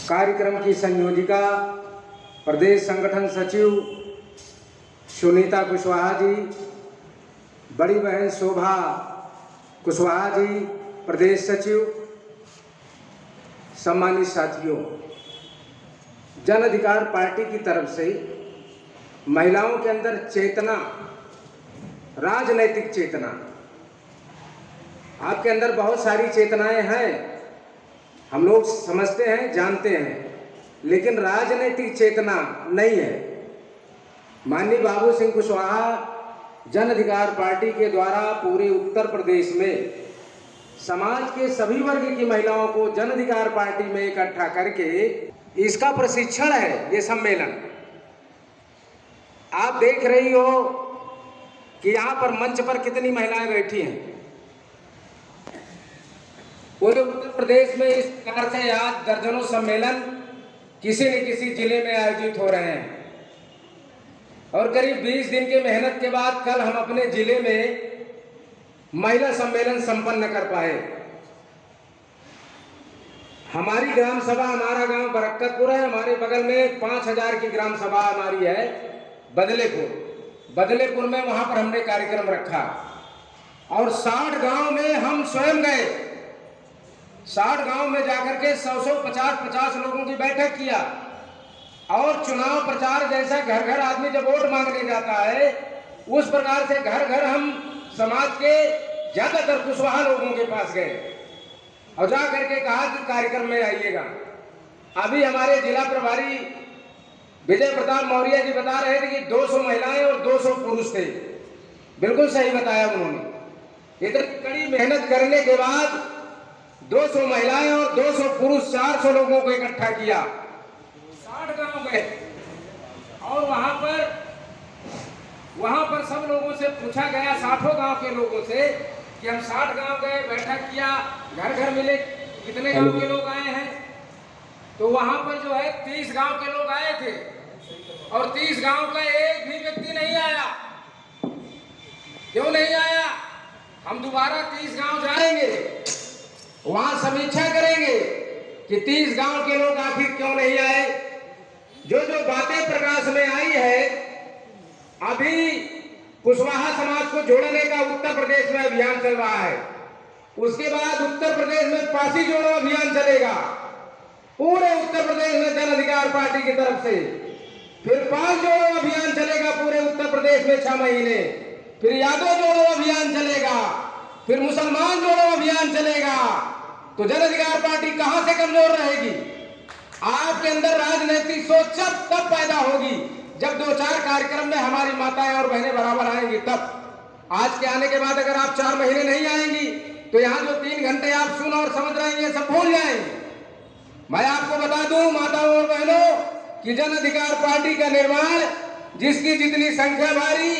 कार्यक्रम की संयोजिका प्रदेश संगठन सचिव सुनीता कुशवाहा जी, बड़ी बहन शोभा कुशवाहा जी प्रदेश सचिव, सम्मानित साथियों, जन अधिकार पार्टी की तरफ से महिलाओं के अंदर चेतना, राजनैतिक चेतना, आपके अंदर बहुत सारी चेतनाएं हैं, हम लोग समझते हैं, जानते हैं, लेकिन राजनीतिक चेतना नहीं है। माननीय बाबू सिंह कुशवाहा जन अधिकार पार्टी के द्वारा पूरे उत्तर प्रदेश में समाज के सभी वर्ग की महिलाओं को जन अधिकार पार्टी में इकट्ठा करके इसका प्रशिक्षण है ये सम्मेलन। आप देख रही हो कि यहाँ पर मंच पर कितनी महिलाएं बैठी हैं। पूरे उत्तर प्रदेश में इस प्रकार से आज दर्जनों सम्मेलन किसी न किसी जिले में आयोजित हो रहे हैं और करीब 20 दिन की मेहनत के बाद कल हम अपने जिले में महिला सम्मेलन संपन्न कर पाए। हमारी ग्राम सभा, हमारा गांव बरकतपुर है, हमारे बगल में 5000 की ग्राम सभा हमारी है बदलेपुर में, वहां पर हमने कार्यक्रम रखा और 60 गांव में हम स्वयं गए। 60 गांव में जाकर के 100 50 लोगों की बैठक किया और चुनाव प्रचार जैसा घर घर आदमी जब वोट मांगने जाता है उस प्रकार से घर घर हम समाज के ज्यादातर कुशवाहा लोगों के पास गए और जा करके कहा कि कार्यक्रम में आइएगा। अभी हमारे जिला प्रभारी विजय प्रताप मौर्य जी बता रहे थे कि 200 महिलाएं और 200 पुरुष थे। बिल्कुल सही बताया उन्होंने। इतनी कड़ी मेहनत करने के बाद 200 महिलाएं और 200 पुरुष 400 लोगों को इकट्ठा किया। 60 गांव गए और वहां पर सब लोगों से पूछा गया, 60 गांव के लोगों से कि हम 60 गांव गए, बैठक किया, घर घर मिले, कितने गांव के लोग आए हैं। तो वहां पर जो है 30 गांव के लोग आए थे और 30 गांव का एक भी व्यक्ति नहीं आया। क्यों नहीं आया? हम दोबारा 30 गांव जाएंगे, वहां समीक्षा करेंगे कि 30 गांव के लोग आखिर क्यों नहीं आए। जो बातें प्रकाश में आई है, अभी कुशवाहा समाज को जोड़ने का उत्तर प्रदेश में अभियान चल रहा है। उसके बाद उत्तर प्रदेश में पासी जोड़ो अभियान चलेगा पूरे उत्तर प्रदेश में जन अधिकार पार्टी की तरफ से। फिर पास जोड़ो अभियान चलेगा पूरे उत्तर प्रदेश में 6 महीने। फिर यादव जोड़ो अभियान चलेगा, फिर मुसलमान जोड़ो अभियान चलेगा। तो जन अधिकार पार्टी कहां से कमजोर रहेगी? आपके अंदर राजनीतिक सोच तब पैदा होगी जब 2-4 कार्यक्रम में हमारी माताएं और बहनें बराबर आएंगी तब। आज के आने के बाद अगर आप 4 महीने नहीं आएंगी तो यहाँ जो 3 घंटे आप सुन और समझ रहे हैं सब भूल जाएंगे। मैं आपको बता दूं माताओं और बहनों कि जन अधिकार पार्टी का निर्माण जिसकी जितनी संख्या भारी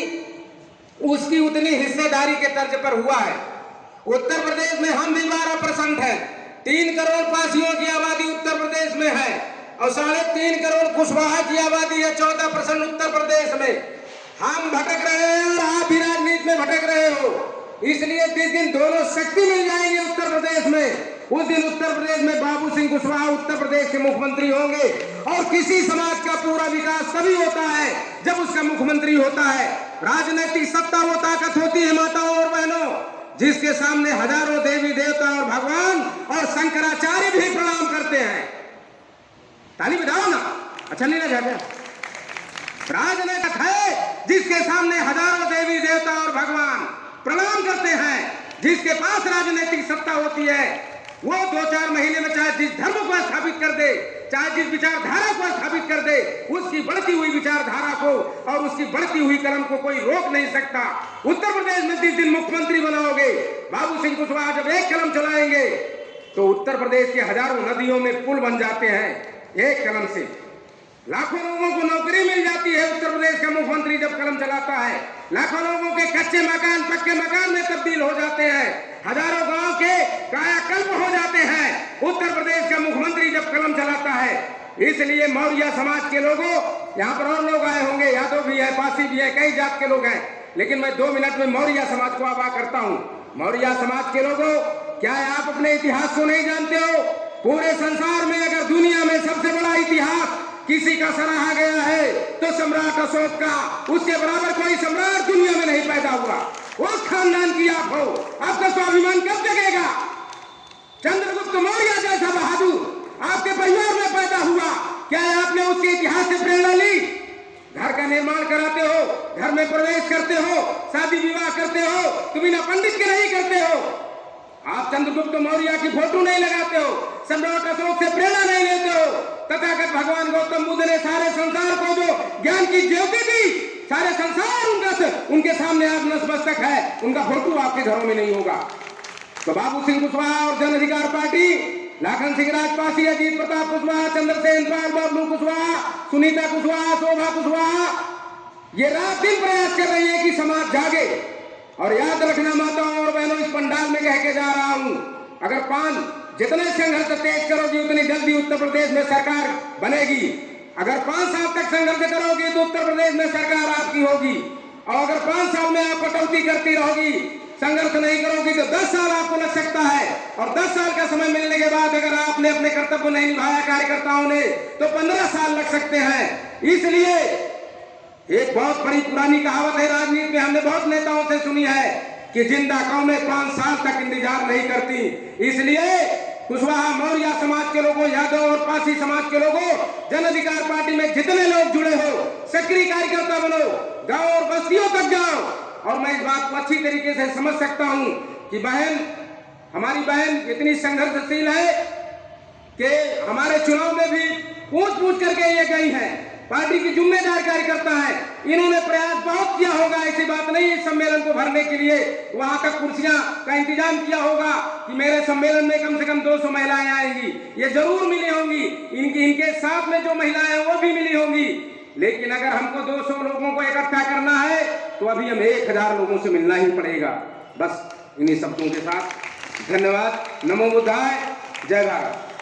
उसकी उतनी हिस्सेदारी के तर्ज पर हुआ है। उत्तर प्रदेश में हम भी 12% है। 3 करोड़ पासियों की आबादी उत्तर प्रदेश में है और 3.5 करोड़ कुशवाहा की आबादी है 14% उत्तर प्रदेश में। हम भटक रहे हैं और आप भी राजनीति में भटक रहे हो। इसलिए जिस दिन दोनों शक्ति मिल जाएंगे उत्तर प्रदेश में, उस दिन उत्तर प्रदेश में बाबू सिंह कुशवाहा उत्तर प्रदेश के मुख्यमंत्री होंगे। और किसी समाज का पूरा विकास तभी होता है जब उसका मुख्यमंत्री होता है। राजनीतिक सत्ता वो ताकत होती है माताओं और बहनों जिसके सामने हजारों देवी देवता और भगवान और शंकराचार्य भी प्रणाम करते हैं। ताली बजाओ ना, अच्छा नहीं लगा क्या? राजनीतिक है जिसके सामने हजारों देवी देवता और भगवान प्रणाम करते हैं। जिसके पास राजनीतिक सत्ता होती है वो 2-4 महीने में चाहे जिस धर्म को स्थापित कर दे, चाहे जिस विचारधारा को स्थापित कर दे, उसकी बढ़ती हुई विचारधारा को और उसकी बढ़ती हुई कलम को कोई रोक नहीं सकता। उत्तर प्रदेश में जिस दिन मुख्यमंत्री बनाओगे, बाबू सिंह कुशवाहा जब एक कलम चलाएंगे तो उत्तर प्रदेश के हजारों नदियों में पुल बन जाते हैं एक कलम से। लाखों लोगों को नौकरी मिल जाती है उत्तर प्रदेश का मुख्यमंत्री जब कलम चलाता है। लाखों लोगों के कच्चे मकान पक्के मकान में तब्दील हो जाते हैं। हजारों गांव के कायाकल्प हो जाते हैं उत्तर प्रदेश का मुख्यमंत्री जब कलम चलाता है। इसलिए मौर्य समाज के लोगों, यहाँ पर और लोग आए होंगे, यादव भी है, पासी भी है, कई जात के लोग हैं, लेकिन मैं 2 मिनट में मौर्य समाज को आगाह करता हूँ। मौर्य समाज के लोगों, क्या आप अपने इतिहास को नहीं जानते हो? पूरे संसार में अगर दुनिया में सबसे बड़ा इतिहास किसी का सराहा गया है तो सम्राट अशोक का, उसके बराबर कोई सम्राट दुनिया में नहीं पैदा हुआ। उस खानदान की आप हो, आपका स्वाभिमान कब जगेगा? चंद्रगुप्त मौर्य जैसा बहादुर आपके परिवार में पैदा हुआ, क्या आपने उसके इतिहास से प्रेरणा ली? घर का निर्माण कराते हो, घर में प्रवेश करते हो, शादी विवाह करते हो, तो बिना पंडित के नहीं करते हो। आप चंद्रगुप्त मौर्य की फोटो नहीं लगाते हो, सम्राट अशोक से प्रेरणा नहीं लेते हो। तथागत भगवान गौतम बुद्ध ने सारे संसार को जो ज्ञान की ज्योति दी, सारे संसार उनके सामने आज नतमस्तक है, उनका फोटो आपके घरों में नहीं होगा। तो बाबू सिंह कुशवाहा और जन अधिकार पार्टी, लाखन सिंह राजपासी, अजीत प्रताप कुशवाहा, चंद्रसेन पाल, बबलू कुशवाहा, सुनीता कुशवाहा, शोभा कुशवाहा, ये रात दिन प्रयास कर रही है कि समाज जागे। और याद रखना माताओं और बहनों, इस पंडाल में कह के जा रहा हूं, अगर जितने संघर्ष तेज करोगी उतनी जल्दी उत्तर प्रदेश में सरकार बनेगी। अगर 5 साल तक संघर्ष करोगी तो उत्तर प्रदेश में सरकार आपकी होगी। और अगर 5 साल में आप कटौती करती रहोगी, संघर्ष नहीं करोगी, तो 10 साल आपको लग सकता है। और 10 साल का समय मिलने के बाद अगर आपने अपने कर्तव्य नहीं निभाया कार्यकर्ताओं ने, तो 15 साल लग सकते हैं। इसलिए एक बहुत बड़ी पुरानी कहावत है राजनीति में, हमने बहुत नेताओं से सुनी है कि जिंदा कौमें 5 साल तक इंतजार नहीं करती। इसलिए कुशवाहा मौर्य समाज के लोगों, यादव और पासी समाज के लोगों, जन अधिकार पार्टी में जितने लोग जुड़े हो, सक्रिय कार्यकर्ता बनो, गांव और बस्तियों तक जाओ। और मैं इस बात को अच्छी तरीके से समझ सकता हूं कि हमारी बहन इतनी संघर्षशील है कि हमारे चुनाव में भी पूछ करके ये गई है, पार्टी की जिम्मेदार कार्यकर्ता है। इन्होंने प्रयास बहुत किया होगा, ऐसी बात नहीं, इस सम्मेलन को भरने के लिए वहां तक कुर्सियां का इंतजाम किया होगा कि मेरे सम्मेलन में कम से कम 200 महिलाएं आएंगी। ये जरूर मिली होंगी, इनके साथ में जो महिलाएं हैं वो भी मिली होंगी। लेकिन अगर हमको 200 लोगों को इकट्ठा करना है तो अभी हमें 1000 लोगों से मिलना ही पड़ेगा। बस इन्हीं शब्दों के साथ धन्यवाद। नमो बुद्धाय, जय भारत।